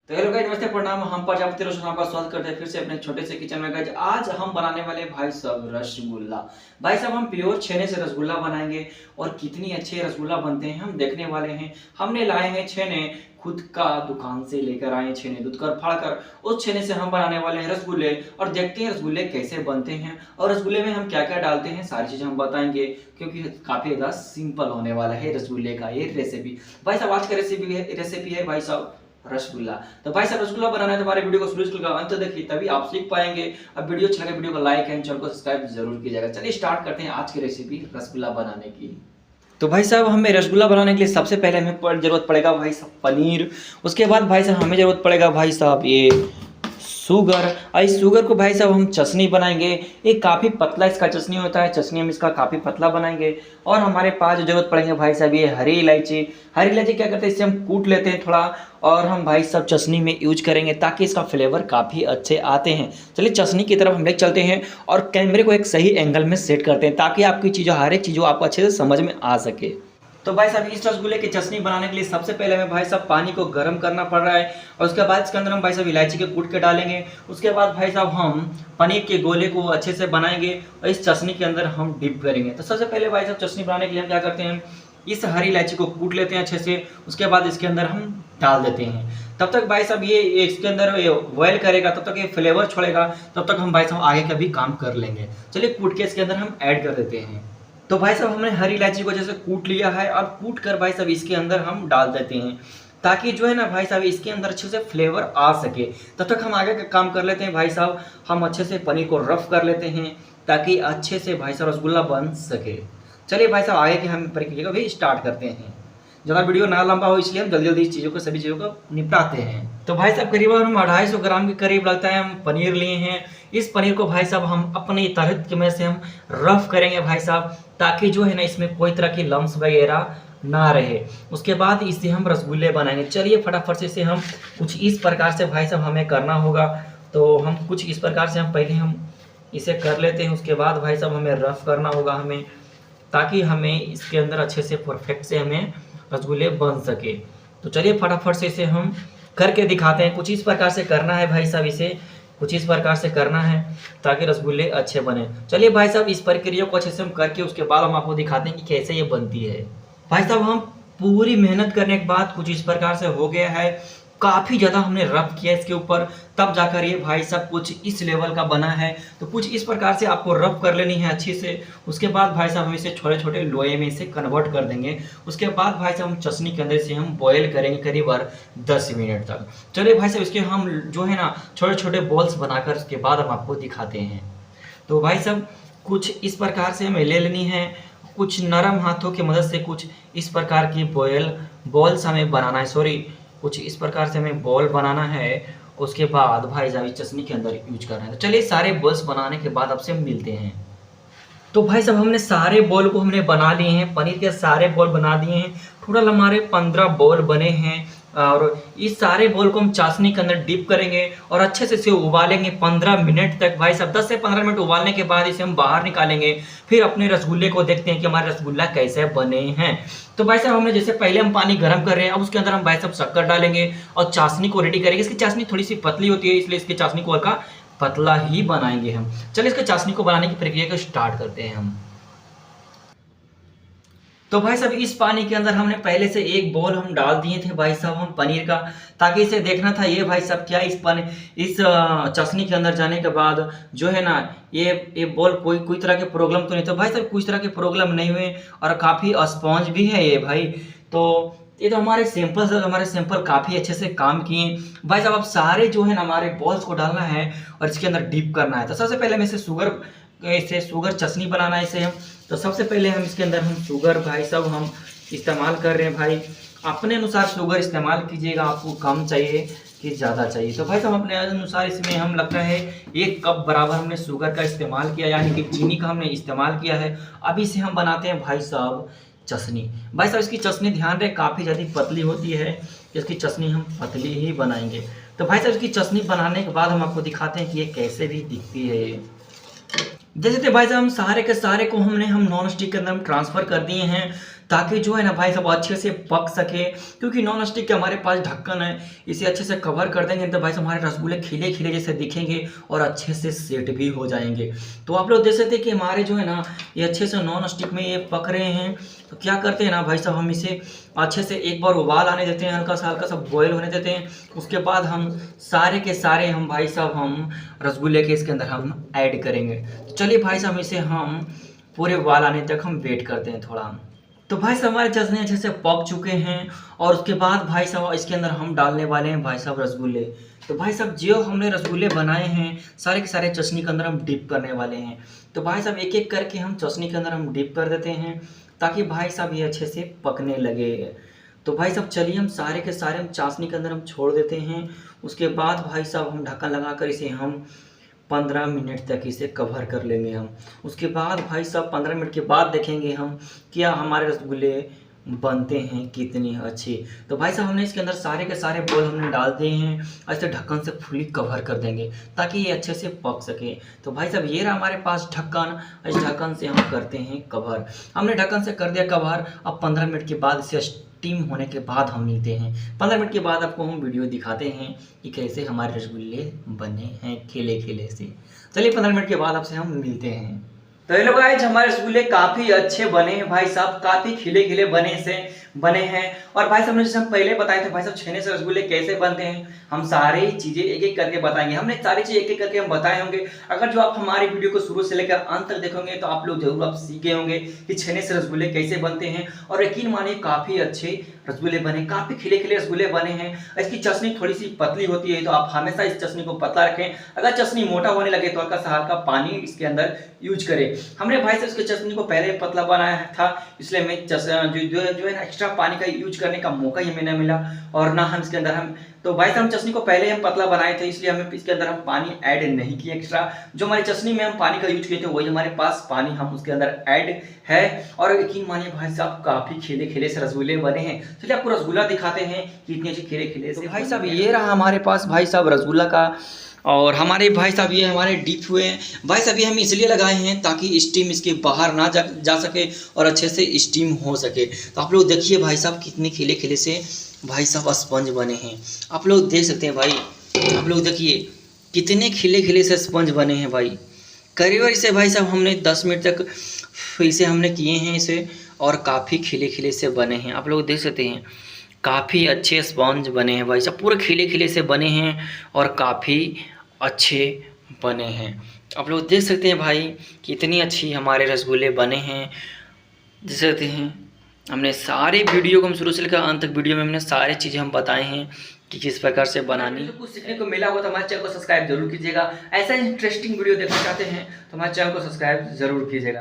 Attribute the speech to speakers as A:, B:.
A: तो hello guys, नमस्ते, प्रणाम। हम प्रजापति रोशन आपका स्वागत करते हैं फिर से अपने छोटे से किचन में। गाइस आज हम बनाने वाले भाई साहब रसगुल्ला। भाई साहब हम प्योर छेने से रसगुल्ला बनाएंगे और कितनी अच्छे रसगुल्ला बनते हैं हम देखने वाले हैं। हमने लाए हैं छेने, खुद का दुकान से लेकर आए छेने, दूध कर फाड़ कर उस छेने से हम बनाने वाले हैं रसगुल्ले। और देखते हैं रसगुल्ले कैसे बनते हैं और रसगुल्ले में हम क्या क्या डालते हैं, सारी चीजें हम बताएंगे क्योंकि काफी ज्यादा सिंपल होने वाला है रसगुल्ले का ये रेसिपी। भाई साहब आज का रेसिपी है भाई साहब रसगुल्ला। तो भाई साहब रसगुल्ला बनाना है तो हमारे वीडियो को शुरू से अंत देखिए, तभी आप सीख पाएंगे। अब वीडियो अच्छा लगे वीडियो को लाइक एंड चैनल को सब्सक्राइब जरूर कीजिएगा। चलिए स्टार्ट करते हैं आज की रेसिपी रसगुल्ला बनाने की। तो भाई साहब हमें रसगुल्ला बनाने के लिए सबसे पहले हमें जरूरत पड़ेगा भाई साहब पनीर। उसके बाद भाई साहब हमें जरूरत पड़ेगा भाई साहब ये शुगर। और इस शुगर को भाई साहब हम चटनी बनाएंगे। ये काफ़ी पतला इसका चटनी होता है, चटनी हम इसका काफ़ी पतला बनाएंगे। और हमारे पास जो जरूरत पड़ेंगे भाई साहब ये हरी इलायची। हरी इलायची क्या करते हैं, इससे हम कूट लेते हैं थोड़ा और हम भाई साहब चटनी में यूज करेंगे ताकि इसका फ्लेवर काफ़ी अच्छे आते हैं। चलिए चटनी की तरफ हम लेकर चलते हैं और कैमरे को एक सही एंगल में सेट करते हैं ताकि आपकी चीज़ों हर एक चीज़ों आपको अच्छे से समझ में आ सके। तो भाई साहब इस रसगुल्ले की चटनी बनाने के लिए सबसे पहले हमें भाई साहब पानी को गर्म करना पड़ रहा है और उसके बाद इसके अंदर हम भाई साहब इलायची के कूट के डालेंगे। उसके बाद भाई साहब हम पनीर के गोले को अच्छे से बनाएंगे और इस चटनी के अंदर हम डिप करेंगे। तो सबसे पहले भाई साहब चटनी बनाने के लिए हम क्या करते हैं, इस हरी इलायची को कूट लेते हैं अच्छे से। उसके बाद इसके अंदर हम डाल देते हैं। तब तक भाई साहब ये इसके अंदर बॉयल करेगा, तब तक ये फ्लेवर छोड़ेगा, तब तक हम भाई साहब आगे का भी काम कर लेंगे। चलिए कूट के इसके अंदर हम ऐड कर देते हैं। तो भाई साहब हमने हरी इलायची को जैसे कूट लिया है और कूट कर भाई साहब इसके अंदर हम डाल देते हैं ताकि जो है ना भाई साहब इसके अंदर अच्छे से फ्लेवर आ सके। तब तक हम आगे का काम कर लेते हैं भाई साहब। हम अच्छे से पनीर को रफ कर लेते हैं ताकि अच्छे से भाई साहब रसगुल्ला बन सके। चलिए भाई साहब आगे की हम प्रक्रिया को भी स्टार्ट करते हैं। ज़्यादा वीडियो ना लंबा हो इसलिए हम जल्दी जल्दी इस चीज़ों को सभी चीज़ों को निपटाते हैं। तो भाई साहब करीबन हम 250 ग्राम के करीब लगता है हम पनीर लिए हैं। इस पनीर को भाई साहब हम अपनी तरीके में से हम रफ करेंगे भाई साहब ताकि जो है ना इसमें कोई तरह की लम्स वगैरह ना रहे। उसके बाद इससे हम रसगुल्ले बनाएंगे। चलिए फटाफट से इसे हम कुछ इस प्रकार से भाई साहब हमें करना होगा। तो हम कुछ इस प्रकार से हम पहले हम इसे कर लेते हैं। उसके बाद भाई साहब हमें रफ करना होगा हमें, ताकि हमें इसके अंदर अच्छे से परफेक्ट से हमें रसगुल्ले बन सके। तो चलिए फटाफट से इसे हम करके दिखाते हैं। कुछ इस प्रकार से करना है भाई साहब, इसे कुछ इस प्रकार से करना है ताकि रसगुल्ले अच्छे बने। चलिए भाई साहब इस प्रक्रिया को अच्छे से हम करके उसके बाद हम आपको दिखाते हैं कि कैसे ये बनती है। भाई साहब हम पूरी मेहनत करने के बाद कुछ इस प्रकार से हो गया है। काफ़ी ज़्यादा हमने रब किया इसके ऊपर, तब जाकर ये भाई साहब कुछ इस लेवल का बना है। तो कुछ इस प्रकार से आपको रब कर लेनी है अच्छी से। उसके बाद भाई साहब हम इसे छोटे छोटे लोहे में इसे कन्वर्ट कर देंगे। उसके बाद भाई साहब हम चटनी के अंदर से हम बॉयल करेंगे करीब 10 मिनट तक। चलिए भाई साहब इसके हम जो है ना छोटे छोटे बॉल्स बनाकर उसके बाद हम आपको दिखाते हैं। तो भाई साहब कुछ इस प्रकार से हमें ले लेनी है। कुछ नरम हाथों की मदद से कुछ इस प्रकार की बॉल्स हमें बनाना है, कुछ इस प्रकार से हमें बॉल बनाना है। उसके बाद भाई साहब इस चटनी के अंदर यूज करना है। तो चलिए सारे बॉल्स बनाने के बाद आपसे मिलते हैं। तो भाई साहब हमने सारे बॉल को हमने बना लिए हैं, पनीर के सारे बॉल बना दिए हैं। टोटल हमारे 15 बॉल बने हैं और इस सारे बॉल को हम चाशनी के अंदर डिप करेंगे और अच्छे से इसे उबालेंगे 15 मिनट तक। भाई साहब 10 से 15 मिनट उबालने के बाद इसे हम बाहर निकालेंगे। फिर अपने रसगुल्ले को देखते हैं कि हमारे रसगुल्ला कैसे बने हैं। तो भाई साहब हमने जैसे पहले हम पानी गर्म कर रहे हैं, अब उसके अंदर हम भाई साहब शक्कर डालेंगे और चाशनी को रेडी करेंगे। इसकी चाशनी थोड़ी सी पतली होती है इसलिए इसकी चाशनी को हल्का पतला ही बनाएंगे हम। चलिए इसके चाशनी को बनाने की प्रक्रिया को स्टार्ट करते हैं हम। तो भाई साहब इस पानी के अंदर हमने पहले से एक बॉल हम डाल दिए थे भाई साहब हम पनीर का, ताकि इसे देखना था ये भाई साहब क्या इस चटनी के अंदर जाने के बाद जो है ना ये बॉल कोई तरह के प्रॉब्लम तो नहीं। तो भाई साहब कुछ तरह के प्रॉब्लम नहीं हुए और काफ़ी स्पॉन्ज भी है ये भाई। तो ये तो हमारे सैंपल काफ़ी अच्छे से काम किए भाई साहब। अब सारे जो है ना हमारे बॉल्स को डालना है और इसके अंदर डिप करना है। तो सबसे पहले हम इसे शुगर चटनी बनाना है इसे हम। तो सबसे पहले हम इसके अंदर हम शुगर भाई साहब हम इस्तेमाल कर रहे हैं। भाई अपने अनुसार शुगर इस्तेमाल कीजिएगा, आपको कम चाहिए कि ज़्यादा चाहिए। तो भाई साहब अपने अनुसार इसमें हम लगता है 1 कप बराबर हमने शुगर का इस्तेमाल किया, यानी कि चीनी का हमने इस्तेमाल किया है। अभी इसे हम बनाते हैं भाई साहब चटनी। भाई साहब इसकी चटनी ध्यान रहे काफ़ी ज़्यादा पतली होती है, इसकी चटनी हम पतली ही बनाएंगे। तो भाई साहब इसकी चटनी बनाने के बाद हम आपको दिखाते हैं कि ये कैसे भी दिखती है। जैसे थे भाई साहब हम सारे के सारे को हम नॉन स्टिक के अंदर हम ट्रांसफ़र कर दिए हैं ताकि जो है ना भाई साहब अच्छे से पक सके, क्योंकि नॉन स्टिक के हमारे पास ढक्कन है, इसे अच्छे से कवर कर देंगे तो भाई साहब हमारे रसगुल्ले खिले खिले जैसे दिखेंगे और अच्छे से सेट भी हो जाएंगे। तो आप लोग देख सकते हैं कि हमारे जो है ना ये अच्छे से नॉन स्टिक में ये पक रहे हैं। तो क्या करते हैं ना भाई साहब, हम इसे अच्छे से एक बार उबाल आने देते हैं, हल्का सा बॉयल होने देते हैं। उसके बाद हम सारे के सारे हम भाई साहब हम रसगुल्ले के इसके अंदर हम ऐड करेंगे। तो चलिए भाई साहब इसे हम पूरे उबाल आने तक हम वेट करते हैं थोड़ा। तो भाई साहब हमारे चटनी अच्छे से पक चुके हैं और उसके बाद भाई साहब इसके अंदर हम डालने वाले हैं भाई साहब रसगुल्ले। तो भाई साहब जो हमने रसगुल्ले बनाए हैं सारे के सारे चटनी के अंदर हम डिप करने वाले हैं। तो भाई साहब एक एक करके हम चटनी के अंदर हम डिप कर देते हैं ताकि भाई साहब ये अच्छे से पकने लगे। तो भाई साहब चलिए हम सारे के सारे हम चाशनी के अंदर हम छोड़ देते हैं। उसके बाद भाई साहब हम ढक्कन लगाकर इसे हम 15 मिनट तक इसे कवर कर लेंगे हम। उसके बाद भाई साहब 15 मिनट के बाद देखेंगे हम क्या हमारे रसगुल्ले बनते हैं कितनी अच्छी। तो भाई साहब हमने इसके अंदर सारे के सारे बॉल हमने डाल दिए हैं, ऐसे ढक्कन से फुली कवर कर देंगे ताकि ये अच्छे से पक सके। तो भाई साहब ये रहा हमारे पास ढक्कन, इस ढक्कन से हम करते हैं कवर। हमने ढक्कन से कर दिया कवर। अब 15 मिनट के बाद इसे स्टीम होने के बाद हम मिलते हैं। 15 मिनट के बाद आपको हम वीडियो दिखाते हैं कि कैसे हमारे रसगुल्ले बने हैं खिले खिले से। चलिए 15 मिनट के बाद आपसे हम मिलते हैं। तो हेलो गाइस, हमारे रसगुल्ले काफी अच्छे बने हैं भाई साहब, काफी खिले खिले बने हैं। और भाई साहब ने जैसे हम पहले बताए थे भाई साहब छेने से रसगुल्ले कैसे बनते हैं, हम सारी चीजें एक एक करके बताएंगे। हमने सारी चीजें एक एक करके हम बताए होंगे। अगर जो आप हमारी वीडियो को शुरू से लेकर अंत तक देखोगे तो आप लोग जरूर आप सीखे होंगे कि छेने से रसगुल्ले कैसे बनते हैं। और यकीन मानिए काफी अच्छे रसगुल्ले बने, काफी खिले खिले रसगुल्ले बने हैं। इसकी चटनी थोड़ी सी पतली होती है तो आप हमेशा इस चटनी को पतला रखें। अगर चटनी मोटा होने लगे तो हल्का पानी इसके अंदर यूज करें। हमने भाई साहब इसके चटनी को पहले पतला बनाया था, इसलिए मैं जो है ना एक्स्ट्रा पानी का यूज करने का मौका ही हमें नहीं मिला और ना हम इसके अंदर हम तो भाई साहब हम चटनी को पहले हम पतला बनाए थे, इसलिए हमें इसके अंदर हम पानी ऐड नहीं किए एक्स्ट्रा। जो हमारी चटनी में हम पानी का यूज किए थे वही हमारे पास पानी हम उसके अंदर ऐड है। और यकीन मानिए भाई साहब काफी खिले खिले से रसगुल्ले बने हैं। चलिए आपको रसगुल्ला दिखाते हैं कि इतने अच्छे खिले खिले से। भाई साहब ये रहा हमारे पास भाई साहब रसगुल्ला का, और हमारे भाई साहब ये हमारे डीप हुए हैं। भाई साहब ये हम इसलिए लगाए हैं ताकि स्टीम इसके बाहर ना जा सके और अच्छे से स्टीम हो सके। तो आप लोग देखिए भाई साहब कितने खिले खिले से भाई साहब स्पंज बने हैं, आप लोग देख सकते हैं भाई। आप लोग देखिए कितने खिले खिले से स्पंज बने हैं भाई। करीब इसे भाई साहब हमने 10 मिनट तक इसे हमने किए हैं इसे, और काफ़ी खिले खिले से बने हैं। आप लोग देख सकते हैं काफ़ी अच्छे स्पंज बने हैं भाई साहब, पूरे खिले खिले से बने हैं और काफ़ी अच्छे बने हैं। आप लोग देख सकते हैं भाई कितनी अच्छी हमारे रसगुल्ले बने हैं। देख सकते हैं हमने सारे वीडियो को हम शुरू से लेकर अंत तक वीडियो में हमने सारी चीज़ें हम बताए हैं कि किस प्रकार से बनानी। तो कुछ सीखने को मिला हो तो हमारे चैनल को सब्सक्राइब जरूर कीजिएगा। ऐसा इंटरेस्टिंग वीडियो देखना चाहते हैं तो हमारे चैनल को सब्सक्राइब जरूर कीजिएगा।